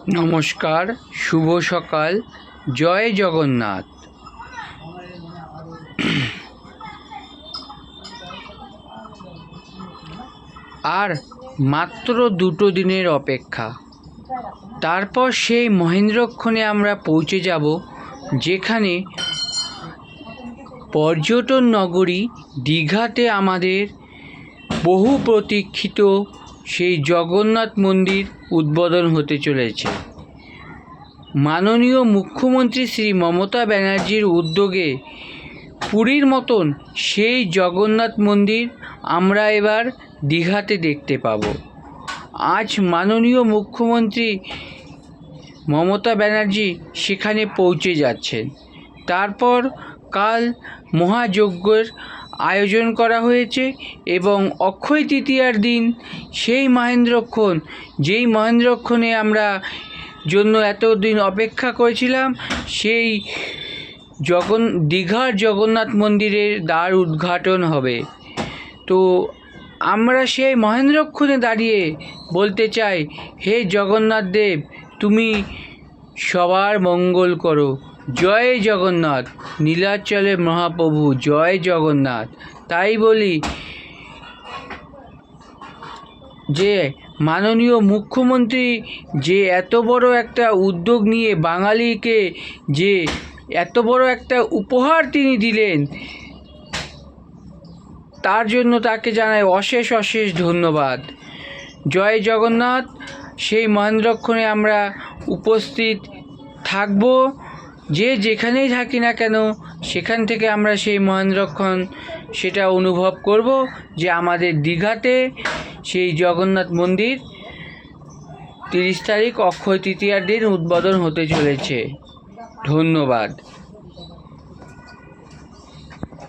নমস্কার, শুভ সকাল, জয় জগন্নাথ। আর মাত্র 2 দিনের অপেক্ষা, তারপর সেই মহেন্দ্রক্ষণে আমরা পৌঁছে যাব, যেখানে পর্যটন নগরী দীঘাতে আমাদের বহু প্রতীক্ষিত সেই জগন্নাথ মন্দির উদ্বোধন হতে চলেছে। মাননীয় মুখ্যমন্ত্রী শ্রী মমতা ব্যানার্জির উদ্যোগে পুরীর মতন সেই জগন্নাথ মন্দির আমরা এবার দীঘাতে দেখতে পাব। আজ মাননীয় মুখ্যমন্ত্রী মমতা ব্যানার্জি সেখানে পৌঁছে যাচ্ছেন। তারপর কাল মহাযজ্ঞের আয়োজন করা হয়েছে এবং অক্ষয় তৃতীয়ার দিন সেই মহেন্দ্রক্ষণ, যেই মহেন্দ্রক্ষণে আমরা জন্য এতদিন অপেক্ষা করেছিলাম, সেই দীঘার জগন্নাথ মন্দিরের দ্বার উদ্ঘাটন হবে। তো আমরা সেই মহেন্দ্রক্ষণে দাঁড়িয়ে বলতে চাই, হে জগন্নাথ দেব, তুমি সবার মঙ্গল করো। জয় জগন্নাথ, নীলাচলে মহাপ্রভু, জয় জগন্নাথ। তাই বলি যে মাননীয় মুখ্যমন্ত্রী যে এত বড় একটা উদ্যোগ নিয়ে বাঙালিকে যে এত বড় একটা উপহার তিনি দিলেন, তার জন্য তাকে জানাই অশেষ অশেষ ধন্যবাদ। জয় জগন্নাথ। সেই মহেন্দ্রক্ষণে আমরা উপস্থিত থাকব, যে যেখানেই থাকি না কেন সেখান থেকে আমরা সেই মহেন্দ্রক্ষণ সেটা অনুভব করব, যে আমাদের দীঘাতে সেই জগন্নাথ মন্দির 30 তারিখ অক্ষয় তৃতীয়ার দিন উদ্বোধন হতে চলেছে। ধন্যবাদ।